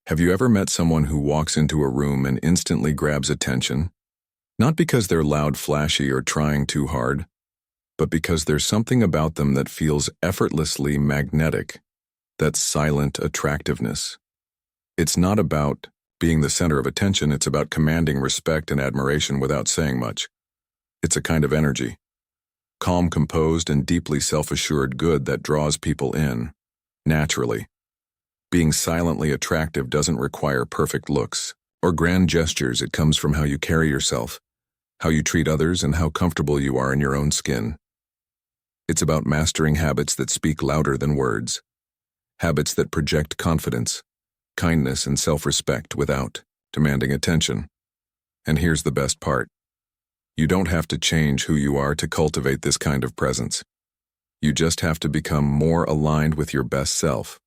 Have you ever met someone who walks into a room and instantly grabs attention? Not because they're loud, flashy, or trying too hard, but because there's something about them that feels effortlessly magnetic. That's silent attractiveness. It's not about being the center of attention, it's about commanding respect and admiration without saying much. It's a kind of energy. Calm, composed, and deeply self-assured good that draws people in, naturally. Being silently attractive doesn't require perfect looks or grand gestures. It comes from how you carry yourself, how you treat others, and how comfortable you are in your own skin. It's about mastering habits that speak louder than words, habits that project confidence, kindness, and self-respect without demanding attention. And here's the best part. You don't have to change who you are to cultivate this kind of presence. You just have to become more aligned with your best self.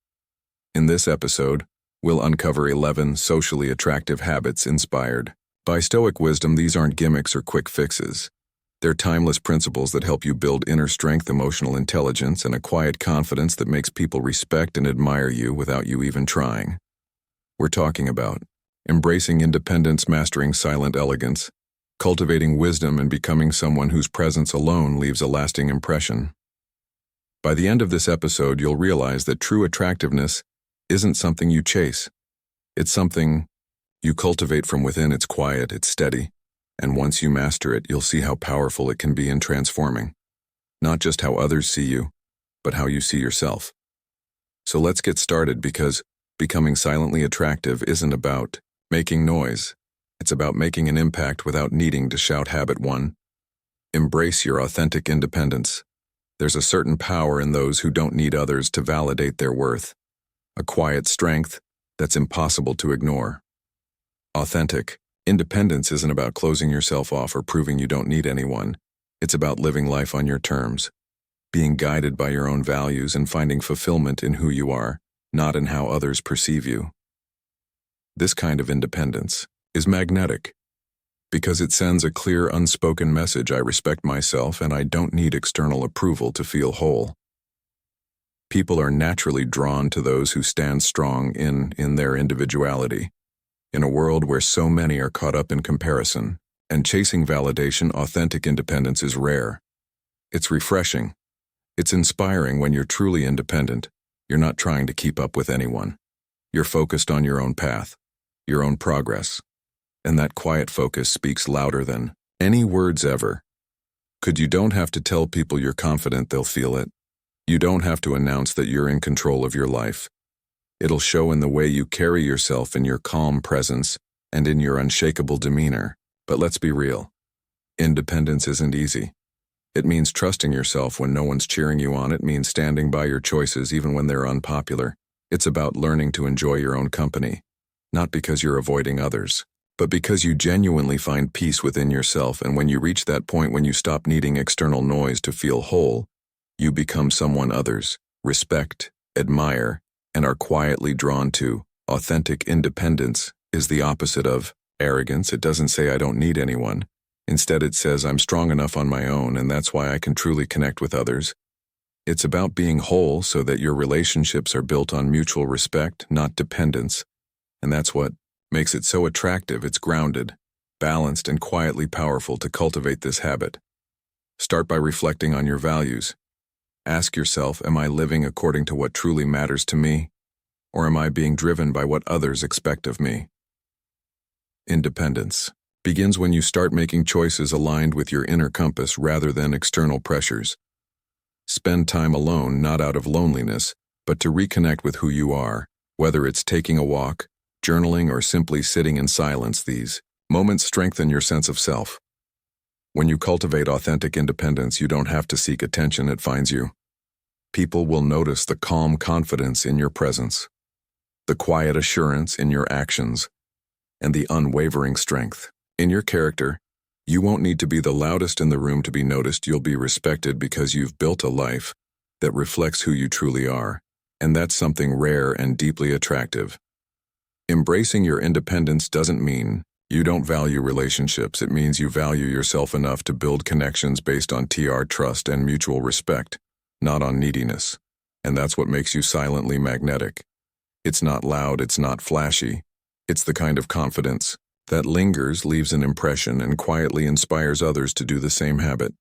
In this episode, we'll uncover 11 socially attractive habits inspired by Stoic wisdom. These aren't gimmicks or quick fixes. They're timeless principles that help you build inner strength, emotional intelligence, and a quiet confidence that makes people respect and admire you without you even trying. We're talking about embracing independence, mastering silent elegance, cultivating wisdom, and becoming someone whose presence alone leaves a lasting impression. By the end of this episode, you'll realize that true attractiveness isn't something you chase. It's something you cultivate from within. It's quiet, it's steady, and once you master it, you'll see how powerful it can be in transforming not just how others see you, but how you see yourself. So let's get started, because becoming silently attractive isn't about making noise. It's about making an impact without needing to shout. Habit 1. Embrace your authentic independence. There's a certain power in those who don't need others to validate their worth. A quiet strength that's impossible to ignore. Authentic independence isn't about closing yourself off or proving you don't need anyone. It's about living life on your terms, being guided by your own values, and finding fulfillment in who you are, not in how others perceive you. This kind of independence is magnetic because it sends a clear, unspoken message: I respect myself and I don't need external approval to feel whole. People are naturally drawn to those who stand strong in their individuality. In a world where so many are caught up in comparison and chasing validation, authentic independence is rare. It's refreshing. It's inspiring. When you're truly independent, you're not trying to keep up with anyone. You're focused on your own path, your own progress. And that quiet focus speaks louder than any words ever. You don't have to tell people you're confident; they'll feel it. You don't have to announce that you're in control of your life. It'll show in the way you carry yourself, in your calm presence, and in your unshakable demeanor. But let's be real. Independence isn't easy. It means trusting yourself when no one's cheering you on. It means standing by your choices even when they're unpopular. It's about learning to enjoy your own company, not because you're avoiding others, but because you genuinely find peace within yourself. And when you reach that point, when you stop needing external noise to feel whole, you become someone others respect, admire, and are quietly drawn to. Authentic independence is the opposite of arrogance. It doesn't say I don't need anyone. Instead, it says I'm strong enough on my own, and that's why I can truly connect with others. It's about being whole so that your relationships are built on mutual respect, not dependence. And that's what makes it so attractive. It's grounded, balanced, and quietly powerful. To cultivate this habit, start by reflecting on your values. Ask yourself, am I living according to what truly matters to me, or am I being driven by what others expect of me? Independence begins when you start making choices aligned with your inner compass rather than external pressures. Spend time alone, not out of loneliness, but to reconnect with who you are, whether it's taking a walk, journaling, or simply sitting in silence. These moments strengthen your sense of self. When you cultivate authentic independence, you don't have to seek attention; it finds you. People will notice the calm confidence in your presence, the quiet assurance in your actions, and the unwavering strength in your character. You won't need to be the loudest in the room to be noticed. You'll be respected because you've built a life that reflects who you truly are, and that's something rare and deeply attractive. Embracing your independence doesn't mean you don't value relationships. It means you value yourself enough to build connections based on trust and mutual respect, not on neediness. And that's what makes you silently magnetic. It's not loud, it's not flashy. It's the kind of confidence that lingers, leaves an impression, and quietly inspires others to do the same habit.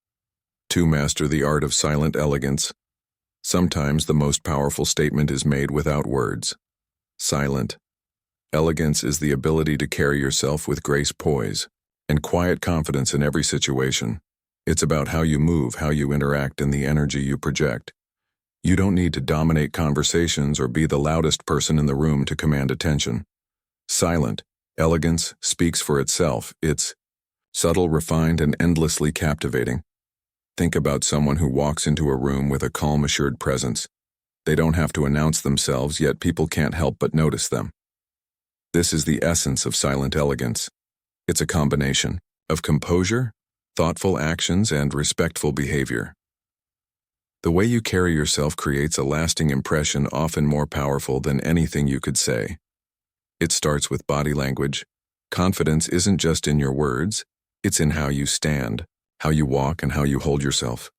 To master the art of silent elegance, sometimes the most powerful statement is made without words. Silent elegance is the ability to carry yourself with grace, poise, and quiet confidence in every situation. It's about how you move, how you interact, and the energy you project. You don't need to dominate conversations or be the loudest person in the room to command attention. Silent elegance speaks for itself. It's subtle, refined, and endlessly captivating. Think about someone who walks into a room with a calm, assured presence. They don't have to announce themselves, yet people can't help but notice them. This is the essence of silent elegance. It's a combination of composure, thoughtful actions, and respectful behavior. The way you carry yourself creates a lasting impression, often more powerful than anything you could say. It starts with body language. Confidence isn't just in your words, it's in how you stand, how you walk, and how you hold yourself.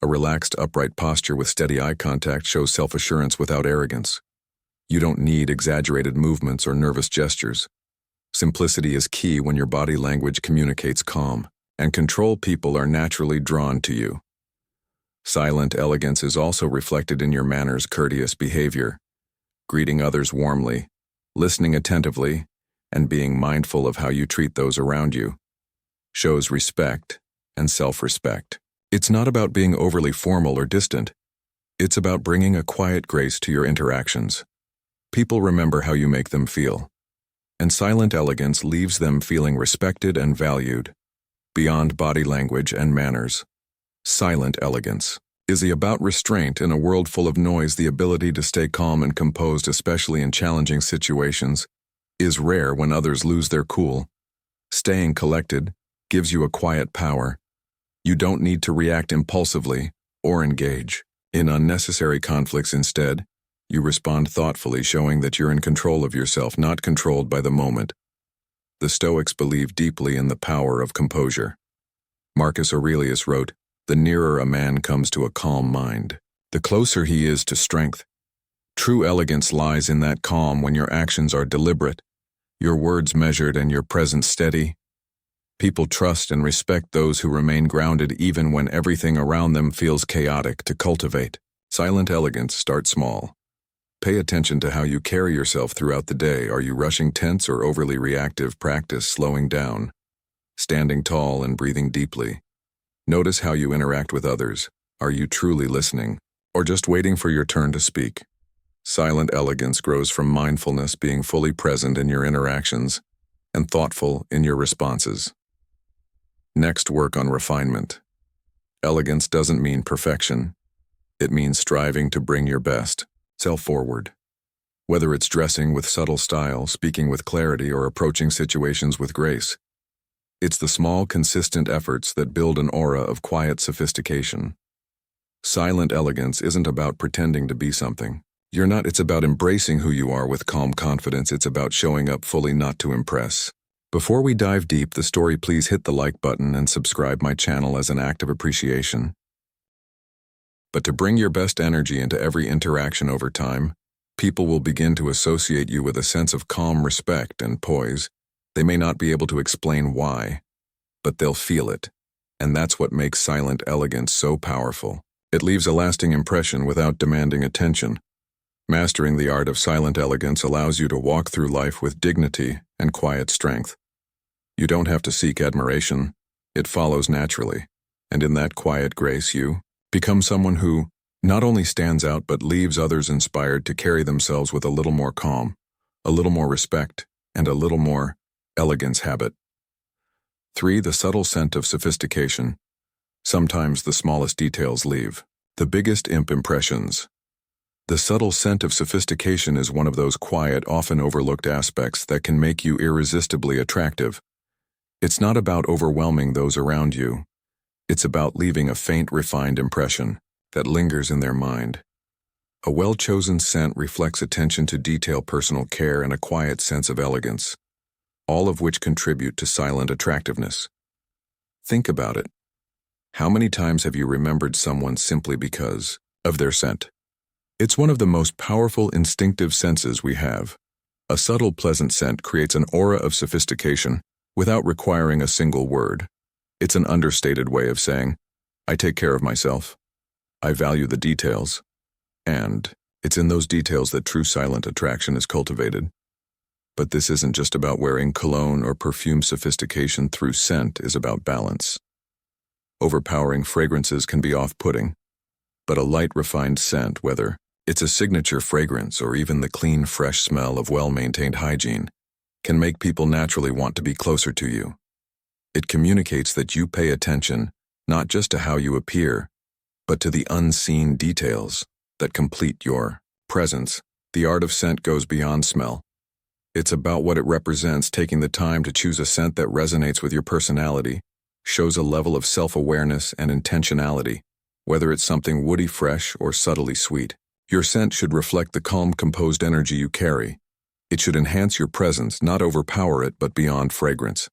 A relaxed, upright posture with steady eye contact shows self-assurance without arrogance. You don't need exaggerated movements or nervous gestures. Simplicity is key when your body language communicates calm, and control. People are naturally drawn to you. Silent elegance is also reflected in your manners, courteous behavior, greeting others warmly, listening attentively, and being mindful of how you treat those around you. Shows respect and self-respect. It's not about being overly formal or distant. It's about bringing a quiet grace to your interactions. People remember how you make them feel, and silent elegance leaves them feeling respected and valued. Beyond body language and manners, silent elegance is about restraint. In a world full of noise, the ability to stay calm and composed, especially in challenging situations, is rare. When others lose their cool, staying collected gives you a quiet power. You don't need to react impulsively or engage in unnecessary conflicts. Instead, you respond thoughtfully, showing that you're in control of yourself, not controlled by the moment. The Stoics believe deeply in the power of composure. Marcus Aurelius wrote, "The nearer a man comes to a calm mind, the closer he is to strength." True elegance lies in that calm. When your actions are deliberate, your words measured, and your presence steady, people trust and respect those who remain grounded even when everything around them feels chaotic. To cultivate silent elegance, start small. Pay attention to how you carry yourself throughout the day. Are you rushing, tense, or overly reactive? Practice slowing down, standing tall, and breathing deeply. Notice how you interact with others. Are you truly listening, or just waiting for your turn to speak? Silent elegance grows from mindfulness, being fully present in your interactions and thoughtful in your responses. Next, work on refinement. Elegance doesn't mean perfection. It means striving to bring your best self forward. Whether it's dressing with subtle style, speaking with clarity, or approaching situations with grace, it's the small, consistent efforts that build an aura of quiet sophistication. Silent elegance isn't about pretending to be something you're not. It's about embracing who you are with calm confidence. It's about showing up fully, not to impress. Before we dive deep the story, please hit the like button and subscribe my channel as an act of appreciation. But to bring your best energy into every interaction over time, people will begin to associate you with a sense of calm, respect, and poise. They may not be able to explain why, but they'll feel it. And that's what makes silent elegance so powerful. It leaves a lasting impression without demanding attention. Mastering the art of silent elegance allows you to walk through life with dignity and quiet strength. You don't have to seek admiration. It follows naturally. And in that quiet grace, you become someone who not only stands out but leaves others inspired to carry themselves with a little more calm, a little more respect, and a little more elegance. Habit 3. The subtle scent of sophistication. Sometimes the smallest details leave the biggest impressions. The subtle scent of sophistication is one of those quiet, often overlooked aspects that can make you irresistibly attractive. It's not about overwhelming those around you. It's about leaving a faint, refined impression that lingers in their mind. A well-chosen scent reflects attention to detail, personal care, and a quiet sense of elegance, all of which contribute to silent attractiveness. Think about it. How many times have you remembered someone simply because of their scent? It's one of the most powerful instinctive senses we have. A subtle, pleasant scent creates an aura of sophistication without requiring a single word. It's an understated way of saying, I take care of myself. I value the details. And it's in those details that true silent attraction is cultivated. But this isn't just about wearing cologne or perfume. Sophistication through scent is about balance. Overpowering fragrances can be off-putting, but a light, refined scent, whether it's a signature fragrance or even the clean, fresh smell of well-maintained hygiene, can make people naturally want to be closer to you. It communicates that you pay attention not just to how you appear, but to the unseen details that complete your presence. The art of scent goes beyond smell. It's about what it represents, taking the time to choose a scent that resonates with your personality, shows a level of self-awareness and intentionality, whether it's something woody, fresh, or subtly sweet. Your scent should reflect the calm, composed energy you carry. It should enhance your presence, not overpower it, but beyond fragrance.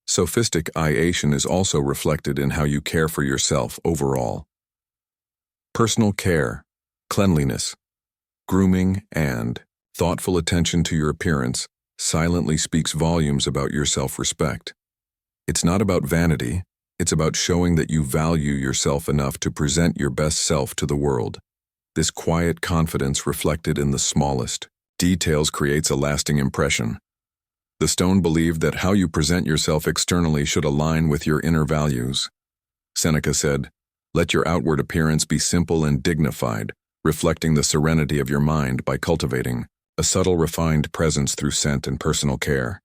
Sophistication is also reflected in how you care for yourself overall. Personal care, cleanliness, grooming, and thoughtful attention to your appearance silently speaks volumes about your self-respect. It's not about vanity, it's about showing that you value yourself enough to present your best self to the world. This quiet confidence reflected in the smallest details creates a lasting impression. The Stone believed that how you present yourself externally should align with your inner values. Seneca said, "Let your outward appearance be simple and dignified, reflecting the serenity of your mind by cultivating a subtle, refined presence through scent and personal care.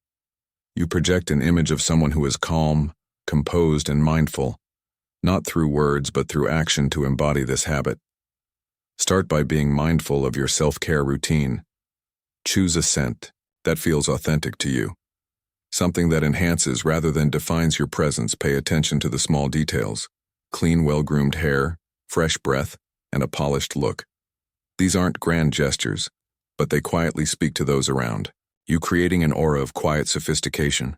You project an image of someone who is calm, composed, and mindful, not through words but through action to embody this habit. Start by being mindful of your self-care routine. Choose a scent that feels authentic to you, something that enhances rather than defines your presence. Pay attention to the small details: clean, well-groomed hair, fresh breath, and a polished look. These aren't grand gestures, but they quietly speak to those around you, creating an aura of quiet sophistication.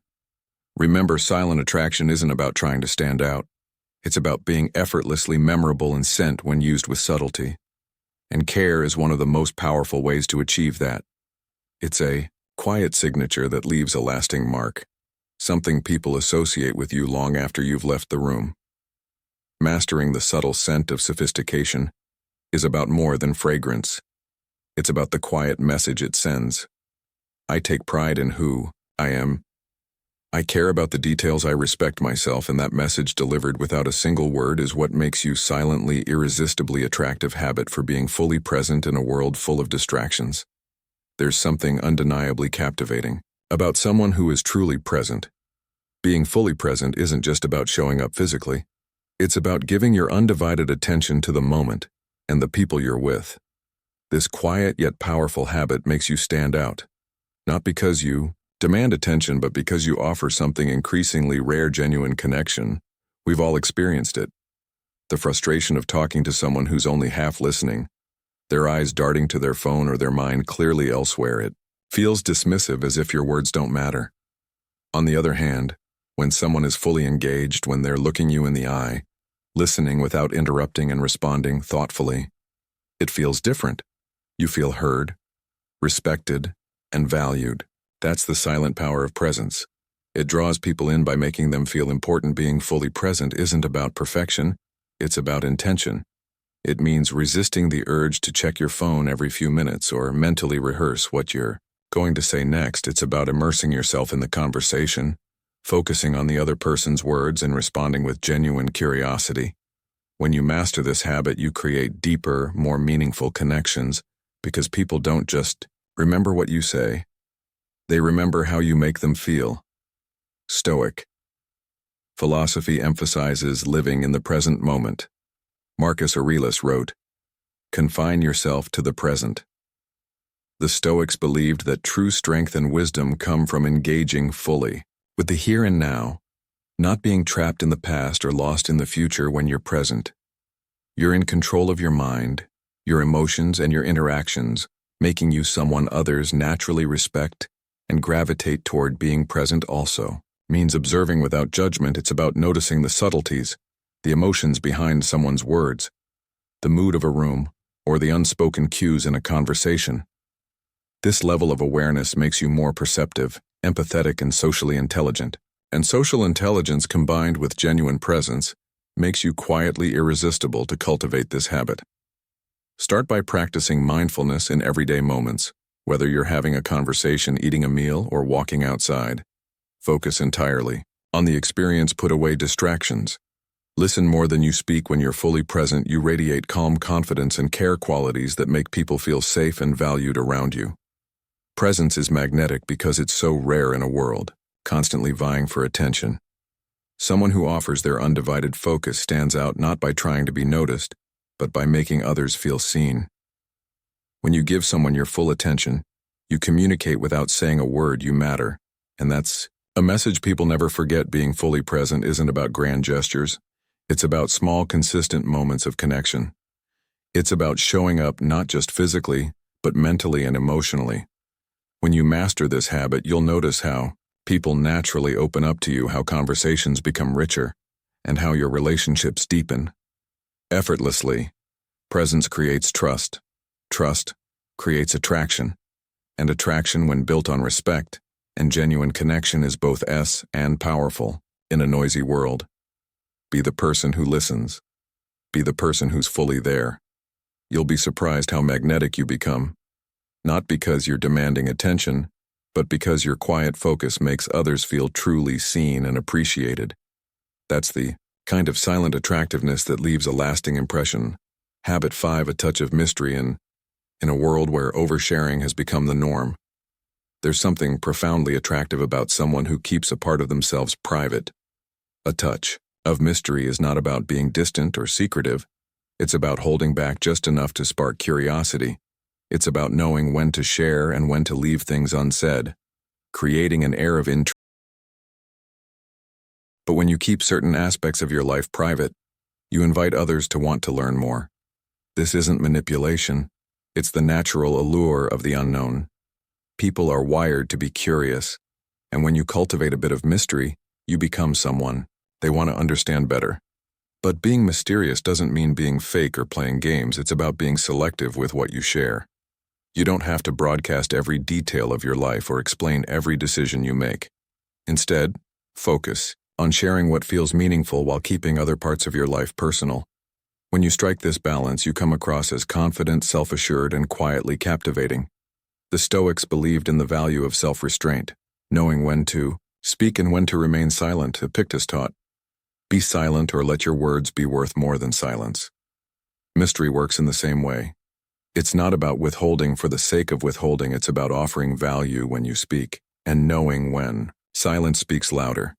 Remember, silent attraction isn't about trying to stand out. It's about being effortlessly memorable in scent when used with subtlety. And care is one of the most powerful ways to achieve that. It's a quiet signature that leaves a lasting mark, something people associate with you long after you've left the room. Mastering the subtle scent of sophistication is about more than fragrance. It's about the quiet message it sends. I take pride in who I am. I care about the details. I respect myself, and that message delivered without a single word is what makes you silently, irresistibly attractive. Habit for being fully present in a world full of distractions. There's something undeniably captivating about someone who is truly present. Being fully present isn't just about showing up physically. It's about giving your undivided attention to the moment and the people you're with. This quiet yet powerful habit makes you stand out, not because you demand attention, but because you offer something increasingly rare: genuine connection. We've all experienced it. The frustration of talking to someone who's only half listening, their eyes darting to their phone or their mind clearly elsewhere. It feels dismissive, as if your words don't matter. On the other hand, when someone is fully engaged, when they're looking you in the eye, listening without interrupting and responding thoughtfully, it feels different. You feel heard, respected, and valued. That's the silent power of presence. It draws people in by making them feel important. Being fully present isn't about perfection, it's about intention. It means resisting the urge to check your phone every few minutes or mentally rehearse what you're going to say next. It's about immersing yourself in the conversation, focusing on the other person's words and responding with genuine curiosity. When you master this habit, you create deeper, more meaningful connections, because people don't just remember what you say, they remember how you make them feel. Stoic philosophy emphasizes living in the present moment. Marcus Aurelius wrote, "Confine yourself to the present." The Stoics believed that true strength and wisdom come from engaging fully with the here and now, not being trapped in the past or lost in the future. When you're present, you're in control of your mind, your emotions, and your interactions, making you someone others naturally respect and gravitate toward. Being present also means observing without judgment. It's about noticing the subtleties, the emotions behind someone's words, the mood of a room, or the unspoken cues in a conversation. This level of awareness makes you more perceptive, empathetic, and socially intelligent. And social intelligence combined with genuine presence makes you quietly irresistible to cultivate this habit. Start by practicing mindfulness in everyday moments, whether you're having a conversation, eating a meal, or walking outside. Focus entirely on the experience, put away distractions. Listen more than you speak. When you're fully present, you radiate calm confidence and care, qualities that make people feel safe and valued around you. Presence is magnetic because it's so rare in a world constantly vying for attention. Someone who offers their undivided focus stands out not by trying to be noticed, but by making others feel seen. When you give someone your full attention, you communicate without saying a word. You matter, and that's a message people never forget. Being fully present isn't about grand gestures. It's about small, consistent moments of connection. It's about showing up not just physically, but mentally and emotionally. When you master this habit, you'll notice how people naturally open up to you, how conversations become richer, and how your relationships deepen. Effortlessly, presence creates trust. Trust creates attraction. And attraction, when built on respect and genuine connection, is both and powerful in a noisy world. Be the person who listens. Be the person who's fully there. You'll be surprised how magnetic you become. Not because you're demanding attention, but because your quiet focus makes others feel truly seen and appreciated. That's the kind of silent attractiveness that leaves a lasting impression. Habit 5: a touch of mystery. In a world where oversharing has become the norm, there's something profoundly attractive about someone who keeps a part of themselves private. A touch of mystery is not about being distant or secretive. It's about holding back just enough to spark curiosity. It's about knowing when to share and when to leave things unsaid, creating an air of intrigue. But when you keep certain aspects of your life private, you invite others to want to learn more. This isn't manipulation. It's the natural allure of the unknown. People are wired to be curious, and when you cultivate a bit of mystery, you become someone they want to understand better. But being mysterious doesn't mean being fake or playing games. It's about being selective with what you share. You don't have to broadcast every detail of your life or explain every decision you make. Instead, focus on sharing what feels meaningful while keeping other parts of your life personal. When you strike this balance, you come across as confident, self-assured, and quietly captivating. The Stoics believed in the value of self-restraint, knowing when to speak and when to remain silent. Epictetus taught, "Be silent, or let your words be worth more than silence." Mystery works in the same way. It's not about withholding for the sake of withholding. It's about offering value when you speak, and knowing when silence speaks louder.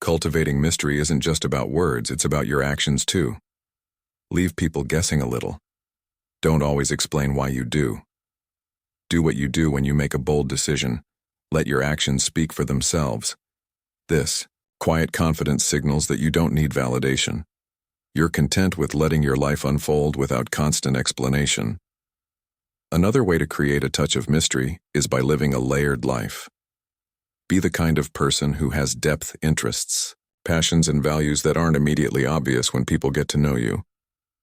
Cultivating mystery isn't just about words, it's about your actions too. Leave people guessing a little. Don't always explain why you do. Do what you do when you make a bold decision. Let your actions speak for themselves. This quiet confidence signals that you don't need validation. You're content with letting your life unfold without constant explanation. Another way to create a touch of mystery is by living a layered life. Be the kind of person who has depth, interests, passions, and values that aren't immediately obvious when people get to know you.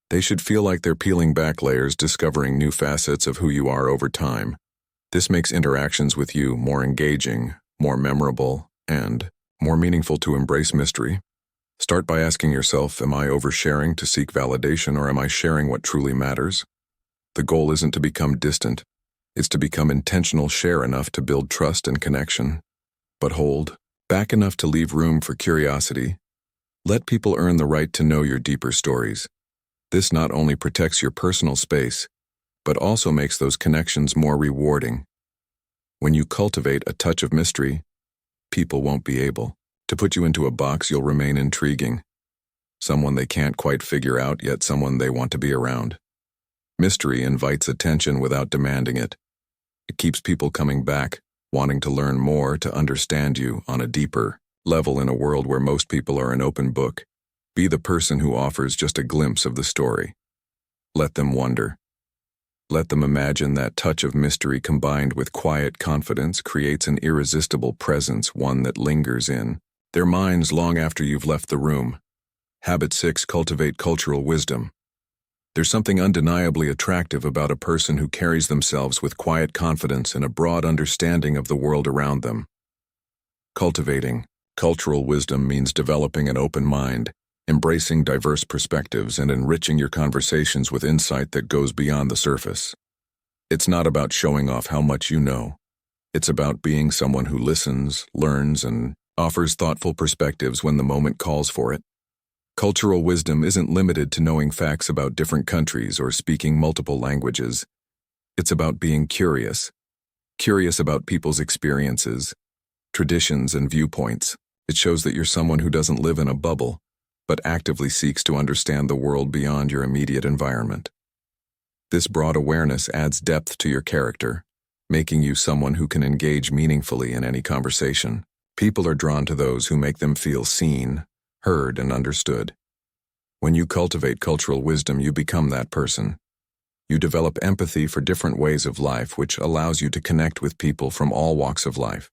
They should feel like they're peeling back layers, discovering new facets of who you are over time. This makes interactions with you more engaging, more memorable, and more meaningful. To embrace mystery, start by asking yourself, am I oversharing to seek validation, or am I sharing what truly matters? The goal isn't to become distant. It's to become intentional. Share enough to build trust and connection, but hold back enough to leave room for curiosity. Let people earn the right to know your deeper stories. This not only protects your personal space, but also makes those connections more rewarding. When you cultivate a touch of mystery, people won't be able to put you into a box. You'll remain intriguing. Someone they can't quite figure out, yet someone they want to be around. Mystery invites attention without demanding it. It keeps people coming back, wanting to learn more, to understand you on a deeper level. In a world where most people are an open book, be the person who offers just a glimpse of the story. Let them wonder. Let them imagine. That touch of mystery combined with quiet confidence creates an irresistible presence, one that lingers in their minds long after you've left the room. Habit 6: cultivate cultural wisdom. There's something undeniably attractive about a person who carries themselves with quiet confidence and a broad understanding of the world around them. Cultivating cultural wisdom means developing an open mind, embracing diverse perspectives, and enriching your conversations with insight that goes beyond the surface. It's not about showing off how much you know. It's about being someone who listens, learns, and offers thoughtful perspectives when the moment calls for it. Cultural wisdom isn't limited to knowing facts about different countries or speaking multiple languages. It's about being curious about people's experiences, traditions, and viewpoints. It shows that you're someone who doesn't live in a bubble, but actively seeks to understand the world beyond your immediate environment. This broad awareness adds depth to your character, making you someone who can engage meaningfully in any conversation. People are drawn to those who make them feel seen, heard, and understood. When you cultivate cultural wisdom, you become that person. You develop empathy for different ways of life, which allows you to connect with people from all walks of life.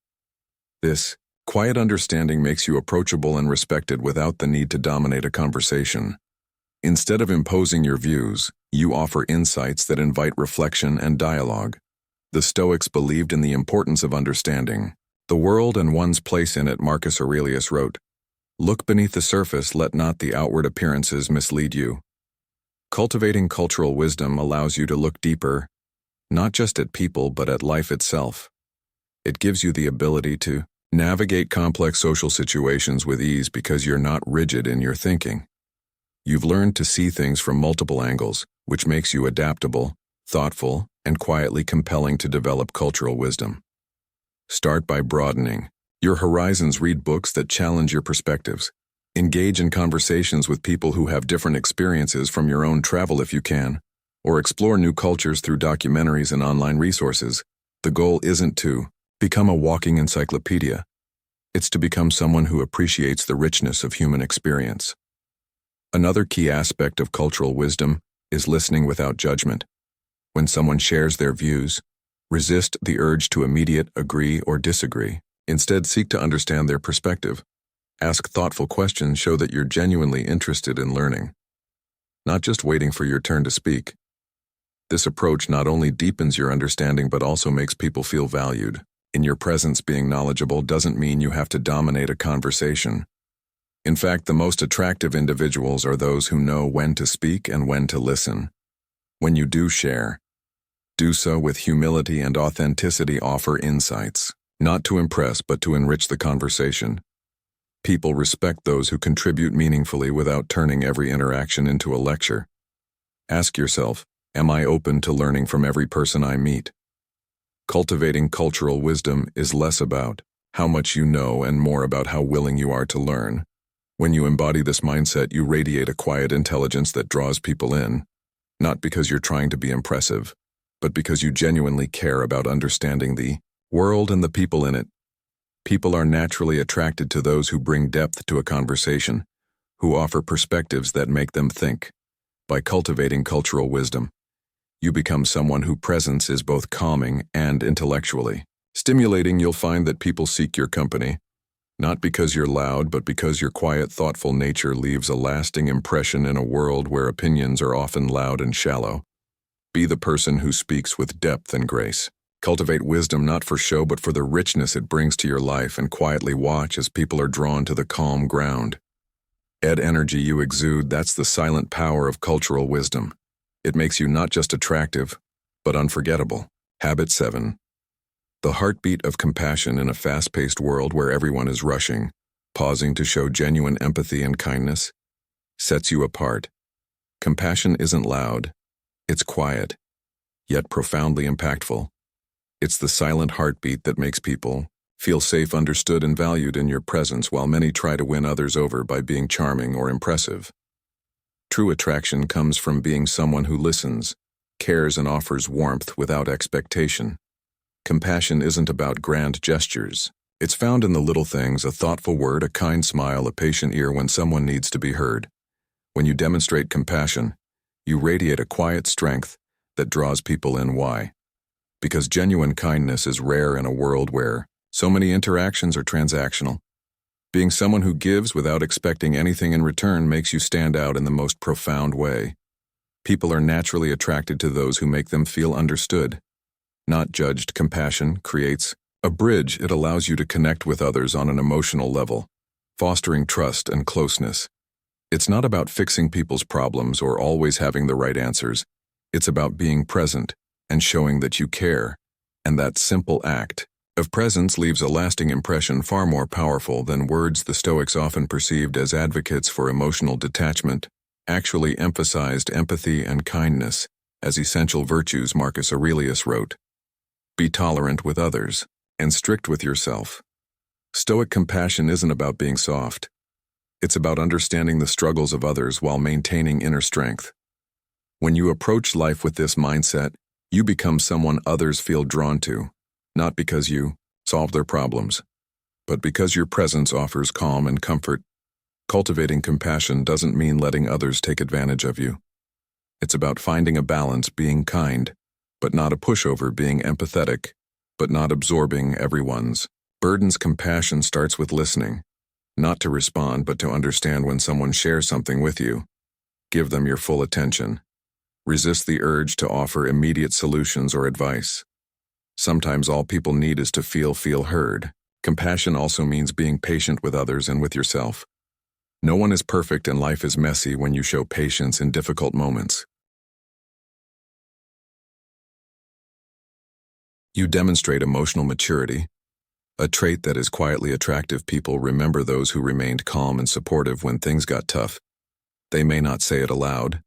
This quiet understanding makes you approachable and respected without the need to dominate a conversation. Instead of imposing your views, you offer insights that invite reflection and dialogue. The Stoics believed in the importance of understanding the world and one's place in it. Marcus Aurelius wrote, "Look beneath the surface, let not the outward appearances mislead you." Cultivating cultural wisdom allows you to look deeper, not just at people but at life itself. It gives you the ability to navigate complex social situations with ease because you're not rigid in your thinking. You've learned to see things from multiple angles, which makes you adaptable, thoughtful, and quietly compelling to develop cultural wisdom. Start by broadening your horizons. Read books that challenge your perspectives. Engage in conversations with people who have different experiences from your own. Travel if you can, or explore new cultures through documentaries and online resources. The goal isn't to become a walking encyclopedia. It's to become someone who appreciates the richness of human experience. Another key aspect of cultural wisdom is listening without judgment. When someone shares their views, resist the urge to immediately agree or disagree. Instead, seek to understand their perspective. Ask thoughtful questions. Show that you're genuinely interested in learning, not just waiting for your turn to speak. This approach not only deepens your understanding but also makes people feel valued. In your presence, being knowledgeable doesn't mean you have to dominate a conversation. In fact, the most attractive individuals are those who know when to speak and when to listen. When you do share, do so with humility and authenticity. Offer insights, not to impress but to enrich the conversation. People respect those who contribute meaningfully without turning every interaction into a lecture. Ask yourself, am I open to learning from every person I meet? Cultivating cultural wisdom is less about how much you know and more about how willing you are to learn. When you embody this mindset, you radiate a quiet intelligence that draws people in, not because you're trying to be impressive, but because you genuinely care about understanding the world and the people in it. People are naturally attracted to those who bring depth to a conversation, who offer perspectives that make them think. By cultivating cultural wisdom, you become someone whose presence is both calming and intellectually stimulating. You'll find that people seek your company, not because you're loud, but because your quiet, thoughtful nature leaves a lasting impression in a world where opinions are often loud and shallow. Be the person who speaks with depth and grace. Cultivate wisdom not for show but for the richness it brings to your life, and quietly watch as people are drawn to the calm ground. Energy you exude, that's the silent power of cultural wisdom. It makes you not just attractive, but unforgettable. Habit 7. The heartbeat of compassion. In a fast-paced world where everyone is rushing, pausing to show genuine empathy and kindness sets you apart. Compassion isn't loud, it's quiet, yet profoundly impactful. It's the silent heartbeat that makes people feel safe, understood, and valued in your presence, while many try to win others over by being charming or impressive. True attraction comes from being someone who listens, cares, and offers warmth without expectation. Compassion isn't about grand gestures. It's found in the little things: a thoughtful word, a kind smile, a patient ear when someone needs to be heard. When you demonstrate compassion, you radiate a quiet strength that draws people in. Why? Because genuine kindness is rare in a world where so many interactions are transactional. Being someone who gives without expecting anything in return makes you stand out in the most profound way. People are naturally attracted to those who make them feel understood, not judged. Compassion creates a bridge. It allows you to connect with others on an emotional level, fostering trust and closeness. It's not about fixing people's problems or always having the right answers. It's about being present and showing that you care, and that simple act of presence leaves a lasting impression, far more powerful than words. The Stoics, often perceived as advocates for emotional detachment, actually emphasized empathy and kindness as essential virtues. Marcus Aurelius wrote, "Be tolerant with others and strict with yourself." Stoic compassion isn't about being soft. It's about understanding the struggles of others while maintaining inner strength. When you approach life with this mindset, you become someone others feel drawn to, not because you solve their problems, but because your presence offers calm and comfort. Cultivating compassion doesn't mean letting others take advantage of you. It's about finding a balance, being kind, but not a pushover, being empathetic, but not absorbing everyone's burdens. Compassion starts with listening, not to respond, but to understand. When someone shares something with you, give them your full attention. Resist the urge to offer immediate solutions or advice. Sometimes all people need is to feel heard. Compassion also means being patient with others and with yourself. No one is perfect, and life is messy. When you show patience in difficult moments, you demonstrate emotional maturity, a trait that is quietly attractive. People remember those who remained calm and supportive when things got tough. They may not say it aloud,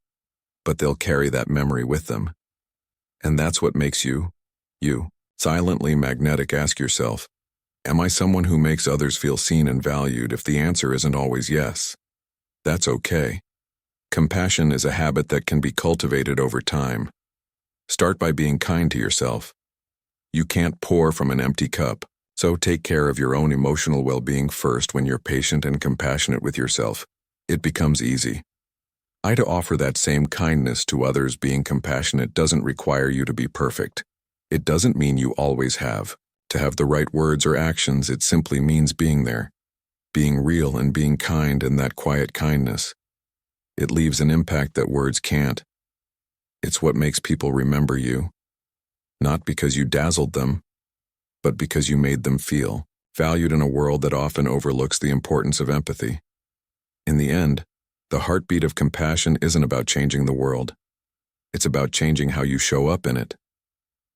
but they'll carry that memory with them. And that's what makes you silently magnetic. Ask yourself, am I someone who makes others feel seen and valued? If the answer isn't always yes, that's okay. Compassion is a habit that can be cultivated over time. Start by being kind to yourself. You can't pour from an empty cup, so take care of your own emotional well-being first. When you're patient and compassionate with yourself, it becomes easy to offer that same kindness to others. Being compassionate doesn't require you to be perfect. It doesn't mean you always have to have the right words or actions. It simply means being there, being real, and being kind. And that quiet kindness, it leaves an impact that words can't. It's what makes people remember you, not because you dazzled them, but because you made them feel valued. In a world that often overlooks the importance of empathy, in the end, the heartbeat of compassion isn't about changing the world. It's about changing how you show up in it.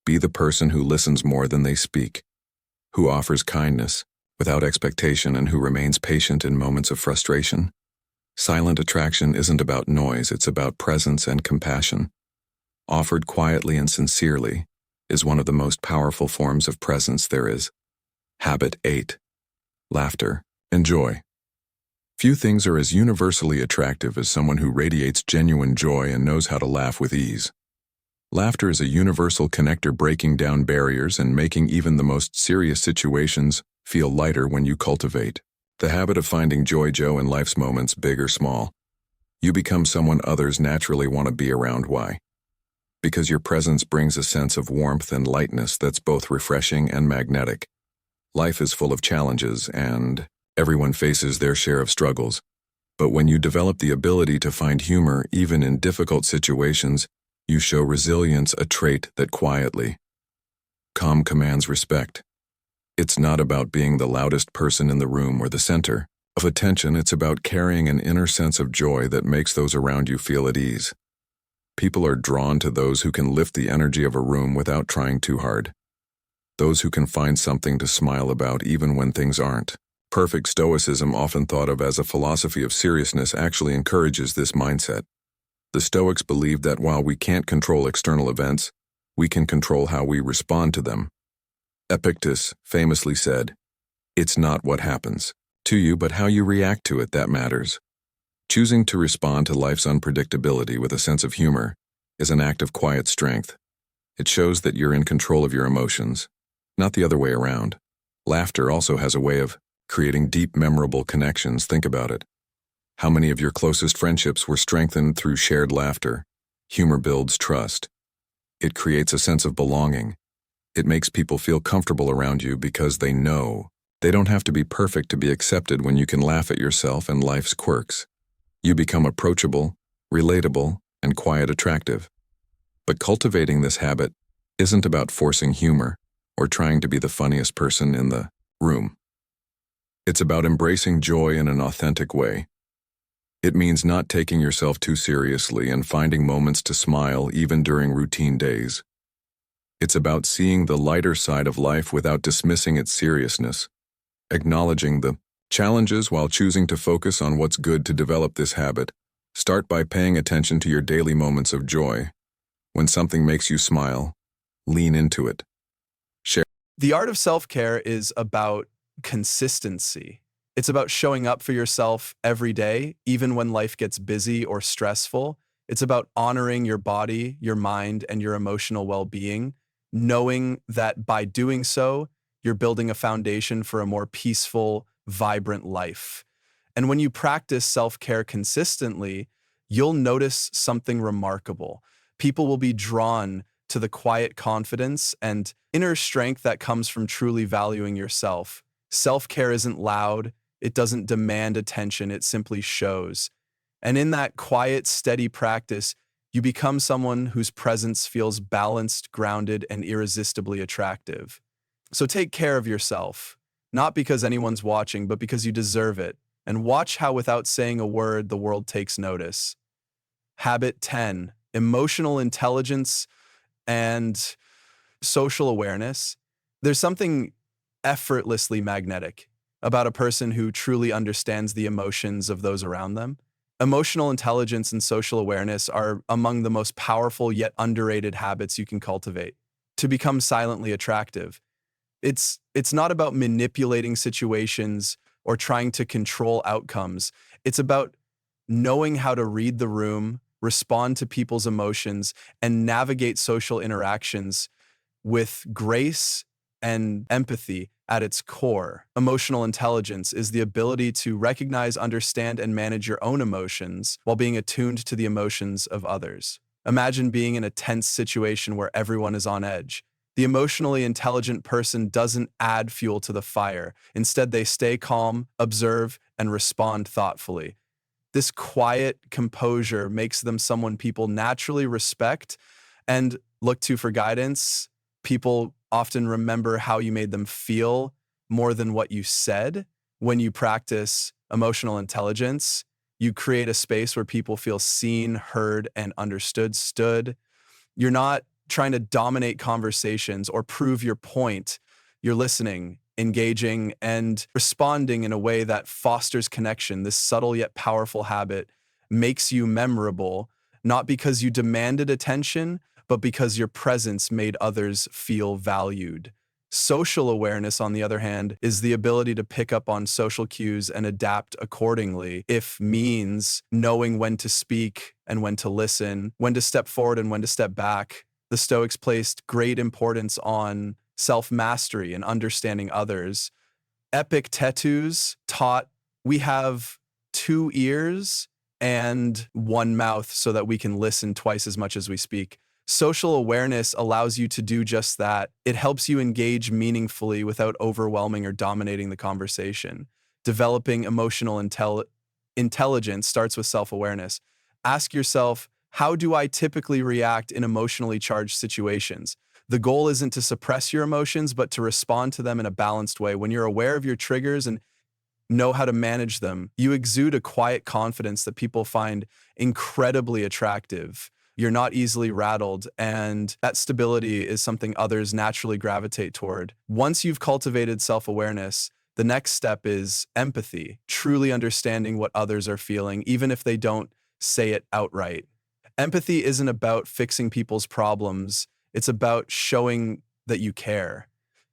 Be the person who listens more than they speak, who offers kindness without expectation, and who remains patient in moments of frustration. Silent attraction isn't about noise, it's about presence, and compassion, offered quietly and sincerely, is one of the most powerful forms of presence there is. Habit 8. Laughter and joy. Few things are as universally attractive as someone who radiates genuine joy and knows how to laugh with ease. Laughter is a universal connector, breaking down barriers and making even the most serious situations feel lighter. When you cultivate the habit of finding joy in life's moments, big or small, you become someone others naturally want to be around. Why? Because your presence brings a sense of warmth and lightness that's both refreshing and magnetic. Life is full of challenges, and everyone faces their share of struggles. But when you develop the ability to find humor even in difficult situations, you show resilience, a trait that quietly commands respect. It's not about being the loudest person in the room or the center of attention. It's about carrying an inner sense of joy that makes those around you feel at ease. People are drawn to those who can lift the energy of a room without trying too hard. Those who can find something to smile about even when things aren't perfect. Stoicism, often thought of as a philosophy of seriousness, actually encourages this mindset. The Stoics believed that while we can't control external events, we can control how we respond to them. Epictetus famously said, "It's not what happens to you, but how you react to it that matters." Choosing to respond to life's unpredictability with a sense of humor is an act of quiet strength. It shows that you're in control of your emotions, not the other way around. Laughter also has a way of creating deep, memorable connections. Think about it. How many of your closest friendships were strengthened through shared laughter? Humor builds trust. It creates a sense of belonging. It makes people feel comfortable around you because they know they don't have to be perfect to be accepted. When you can laugh at yourself and life's quirks, you become approachable, relatable, and quiet attractive. But cultivating this habit isn't about forcing humor or trying to be the funniest person in the room. It's about embracing joy in an authentic way. It means not taking yourself too seriously and finding moments to smile even during routine days. It's about seeing the lighter side of life without dismissing its seriousness, acknowledging the challenges while choosing to focus on what's good. To develop this habit, start by paying attention to your daily moments of joy. When something makes you smile, lean into it. Share. The art of self-care is about consistency. It's about showing up for yourself every day, even when life gets busy or stressful. It's about honoring your body, your mind, and your emotional well-being, knowing that by doing so, you're building a foundation for a more peaceful, vibrant life. And when you practice self-care consistently, you'll notice something remarkable. People will be drawn to the quiet confidence and inner strength that comes from truly valuing yourself. Self-care isn't loud, it doesn't demand attention, it simply shows. And in that quiet, steady practice, you become someone whose presence feels balanced, grounded, and irresistibly attractive. So take care of yourself, not because anyone's watching, but because you deserve it. And watch how, without saying a word, the world takes notice. Habit 10, emotional intelligence and social awareness. There's something effortlessly magnetic about a person who truly understands the emotions of those around them. Emotional intelligence and social awareness are among the most powerful yet underrated habits you can cultivate. To become silently attractive, it's not about manipulating situations or trying to control outcomes. It's about knowing how to read the room, respond to people's emotions, and navigate social interactions with grace and empathy at its core. Emotional intelligence is the ability to recognize, understand, and manage your own emotions while being attuned to the emotions of others. Imagine being in a tense situation where everyone is on edge. The emotionally intelligent person doesn't add fuel to the fire. Instead, they stay calm, observe, and respond thoughtfully. This quiet composure makes them someone people naturally respect and look to for guidance. People often remember how you made them feel more than what you said. When you practice emotional intelligence, you create a space where people feel seen, heard, and understood. You're not trying to dominate conversations or prove your point. You're listening, engaging, and responding in a way that fosters connection. This subtle yet powerful habit makes you memorable, not because you demanded attention, but because your presence made others feel valued. Social awareness, on the other hand, is the ability to pick up on social cues and adapt accordingly. If means knowing when to speak and when to listen, when to step forward and when to step back. The Stoics placed great importance on self-mastery and understanding others. Epictetus taught we have two ears and one mouth so that we can listen twice as much as we speak. Social awareness allows you to do just that. It helps you engage meaningfully without overwhelming or dominating the conversation. Developing emotional intelligence starts with self-awareness. Ask yourself, how do I typically react in emotionally charged situations? The goal isn't to suppress your emotions, but to respond to them in a balanced way. When you're aware of your triggers and know how to manage them, you exude a quiet confidence that people find incredibly attractive. You're not easily rattled, and that stability is something others naturally gravitate toward. Once you've cultivated self-awareness, the next step is empathy, truly understanding what others are feeling, even if they don't say it outright. Empathy isn't about fixing people's problems, it's about showing that you care.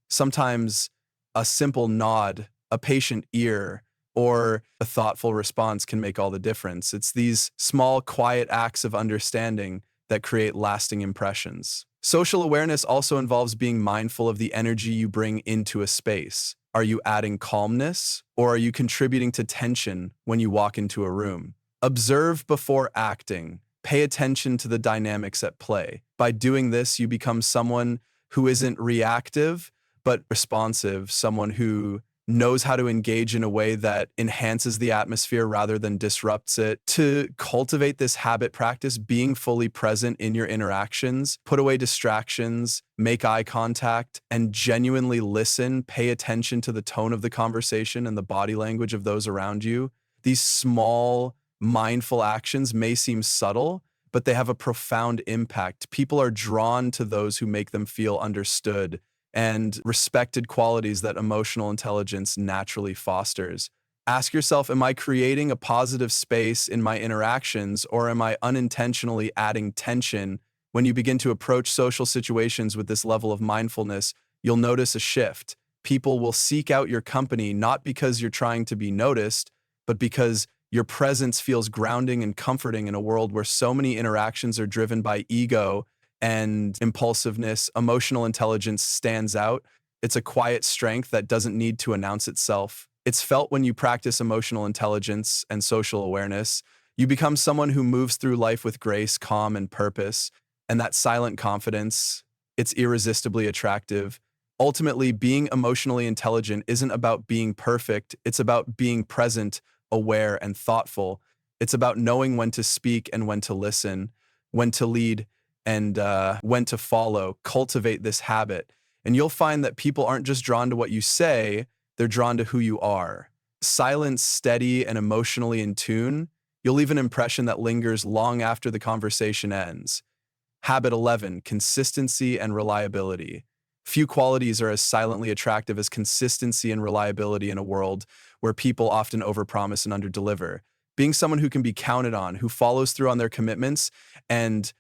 Sometimes a simple nod, a patient ear, or a thoughtful response can make all the difference. It's these small, quiet acts of understanding that create lasting impressions. Social awareness also involves being mindful of the energy you bring into a space. Are you adding calmness, or are you contributing to tension when you walk into a room? Observe before acting. Pay attention to the dynamics at play. By doing this, you become someone who isn't reactive, but responsive, someone who knows how to engage in a way that enhances the atmosphere rather than disrupts it. To cultivate this habit practice, being fully present in your interactions, put away distractions, make eye contact, and genuinely listen, pay attention to the tone of the conversation and the body language of those around you. These small, mindful actions may seem subtle, but they have a profound impact. People are drawn to those who make them feel understood and respected, qualities that emotional intelligence naturally fosters. Ask yourself, am I creating a positive space in my interactions, or am I unintentionally adding tension? When you begin to approach social situations with this level of mindfulness, you'll notice a shift. People will seek out your company not because you're trying to be noticed, but because your presence feels grounding and comforting in a world where so many interactions are driven by ego and impulsiveness. Emotional intelligence stands out. It's a quiet strength that doesn't need to announce itself. It's felt when you practice emotional intelligence and social awareness. You become someone who moves through life with grace, calm, and purpose. And that silent confidence, it's irresistibly attractive. Ultimately, being emotionally intelligent isn't about being perfect. It's about being present, aware, and thoughtful. It's about knowing when to speak and when to listen, when to lead and when to follow. Cultivate this habit. And you'll find that people aren't just drawn to what you say, they're drawn to who you are. Silent, steady, and emotionally in tune, you'll leave an impression that lingers long after the conversation ends. Habit 11, consistency and reliability. Few qualities are as silently attractive as consistency and reliability in a world where people often overpromise and underdeliver. Being someone who can be counted on, who follows through on their commitments, and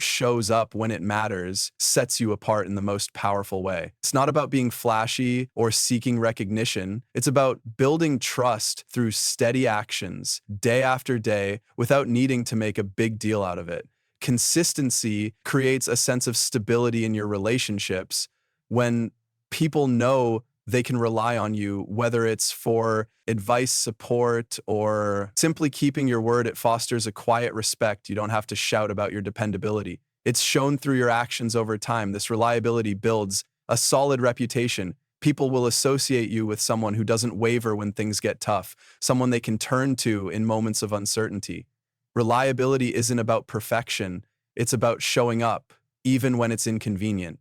shows up when it matters sets you apart in the most powerful way. It's not about being flashy or seeking recognition. It's about building trust through steady actions, day after day, without needing to make a big deal out of it. Consistency creates a sense of stability in your relationships when people know they can rely on you, whether it's for advice, support, or simply keeping your word. It fosters a quiet respect. You don't have to shout about your dependability. It's shown through your actions over time. This reliability builds a solid reputation. People will associate you with someone who doesn't waver when things get tough, someone they can turn to in moments of uncertainty. Reliability isn't about perfection. It's about showing up, even when it's inconvenient.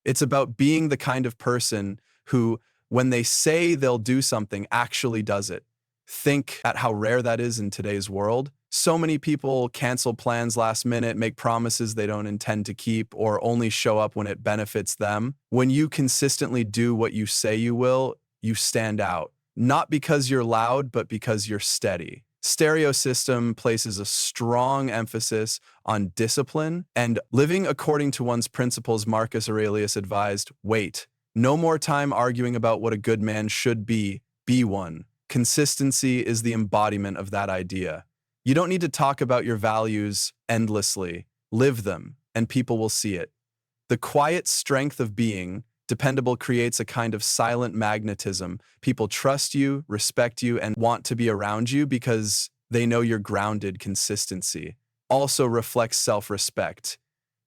It's about being the kind of person who, when they say they'll do something, actually does it. Think at how rare that is in today's world. So many people cancel plans last minute, make promises they don't intend to keep, or only show up when it benefits them. When you consistently do what you say you will, you stand out. Not because you're loud, but because you're steady. Stereo system places a strong emphasis on discipline and living according to one's principles. Marcus Aurelius advised, wait. No more time arguing about what a good man should be one. Consistency is the embodiment of that idea. You don't need to talk about your values endlessly. Live them, and people will see it. The quiet strength of being dependable creates a kind of silent magnetism. People trust you, respect you, and want to be around you because they know you're grounded. Consistency also reflects self-respect.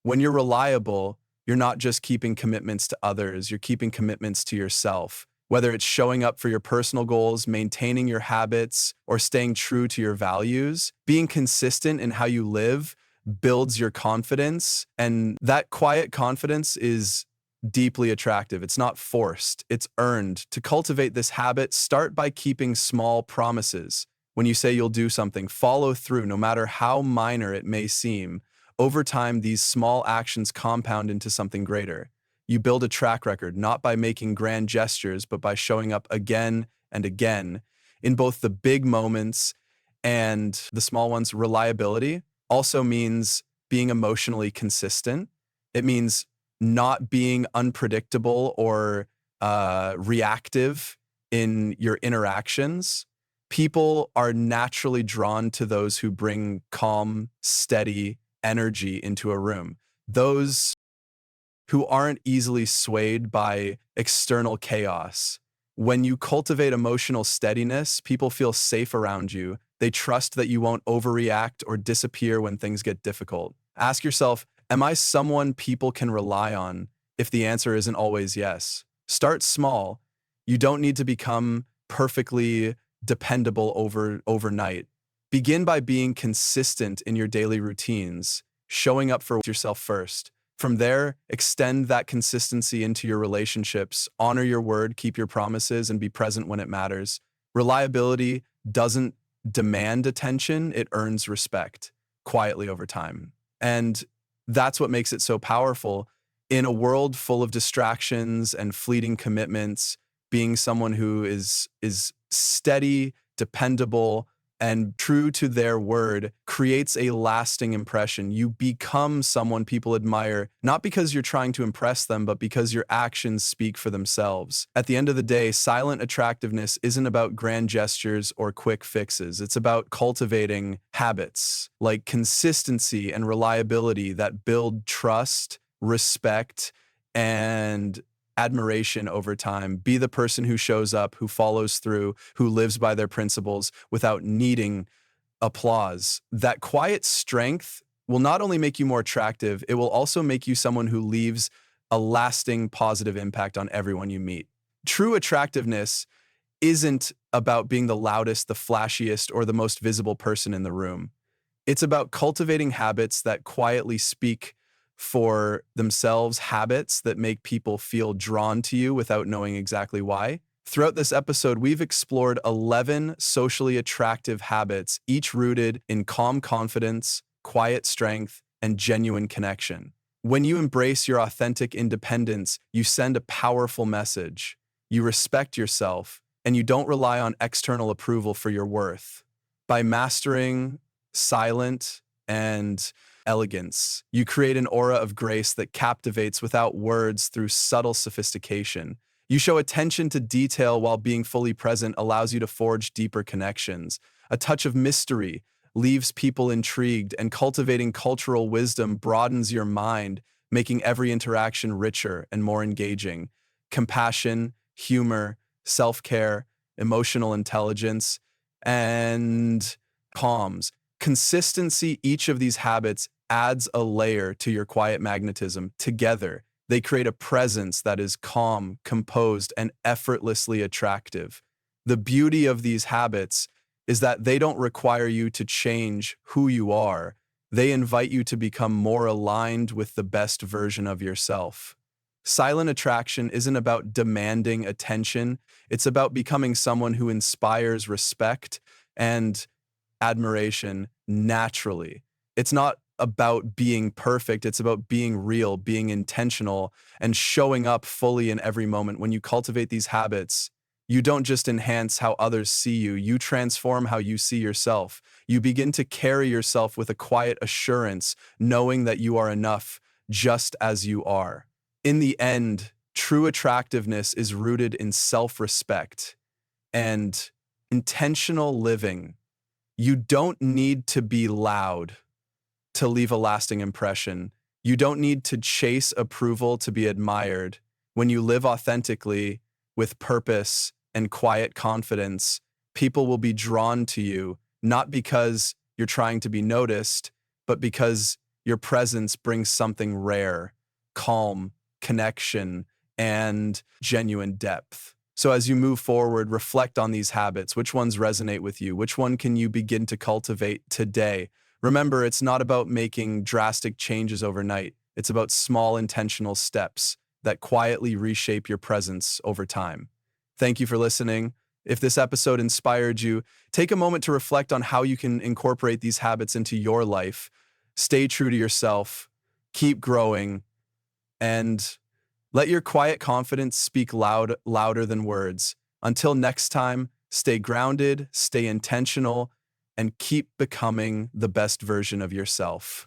When you're reliable, you're not just keeping commitments to others, you're keeping commitments to yourself. Whether it's showing up for your personal goals, maintaining your habits, or staying true to your values, being consistent in how you live builds your confidence. And that quiet confidence is deeply attractive. It's not forced, it's earned. To cultivate this habit, start by keeping small promises. When you say you'll do something, follow through, no matter how minor it may seem. Over time, these small actions compound into something greater. You build a track record not by making grand gestures, but by showing up again and again in both the big moments and the small ones. Reliability also means being emotionally consistent. It means not being unpredictable or reactive in your interactions. People are naturally drawn to those who bring calm, steady energy into a room. Those who aren't easily swayed by external chaos. When you cultivate emotional steadiness, people feel safe around you. They trust that you won't overreact or disappear when things get difficult. Ask yourself, am I someone people can rely on? If the answer isn't always yes, start small. You don't need to become perfectly dependable overnight. Begin by being consistent in your daily routines, showing up for yourself first. From there, extend that consistency into your relationships, honor your word, keep your promises, and be present when it matters. Reliability doesn't demand attention, it earns respect quietly over time. And that's what makes it so powerful. In a world full of distractions and fleeting commitments, being someone who is steady, dependable, and true to their word creates a lasting impression. You become someone people admire, not because you're trying to impress them, but because your actions speak for themselves. At the end of the day, silent attractiveness isn't about grand gestures or quick fixes. It's about cultivating habits like consistency and reliability that build trust, respect, and admiration over time. Be the person who shows up, who follows through, who lives by their principles without needing applause. That quiet strength will not only make you more attractive, it will also make you someone who leaves a lasting positive impact on everyone you meet. True attractiveness isn't about being the loudest, the flashiest, or the most visible person in the room. It's about cultivating habits that quietly speak for themselves, habits that make people feel drawn to you without knowing exactly why. Throughout this episode, we've explored 11 socially attractive habits, each rooted in calm confidence, quiet strength, and genuine connection. When you embrace your authentic independence, you send a powerful message. You respect yourself, and you don't rely on external approval for your worth. By mastering silent and elegance, you create an aura of grace that captivates without words through subtle sophistication. You show attention to detail while being fully present allows you to forge deeper connections. A touch of mystery leaves people intrigued, and cultivating cultural wisdom broadens your mind, making every interaction richer and more engaging. Compassion, humor, self-care, emotional intelligence, and calms. Consistency, each of these habits adds a layer to your quiet magnetism. Together, they create a presence that is calm, composed, and effortlessly attractive. The beauty of these habits is that they don't require you to change who you are. They invite you to become more aligned with the best version of yourself. Silent attraction isn't about demanding attention, it's about becoming someone who inspires respect and admiration naturally. It's not about being perfect, it's about being real, being intentional, and showing up fully in every moment. When you cultivate these habits, you don't just enhance how others see you, you transform how you see yourself. You begin to carry yourself with a quiet assurance, knowing that you are enough just as you are. In the end, true attractiveness is rooted in self-respect and intentional living. You don't need to be loud to leave a lasting impression. You don't need to chase approval to be admired. When you live authentically, with purpose and quiet confidence, people will be drawn to you, not because you're trying to be noticed, but because your presence brings something rare, calm, connection, and genuine depth. So as you move forward, reflect on these habits. Which ones resonate with you? Which one can you begin to cultivate today? Remember, it's not about making drastic changes overnight. It's about small intentional steps that quietly reshape your presence over time. Thank you for listening. If this episode inspired you, take a moment to reflect on how you can incorporate these habits into your life. Stay true to yourself, keep growing, and let your quiet confidence speak louder than words. Until next time, stay grounded, stay intentional, and keep becoming the best version of yourself.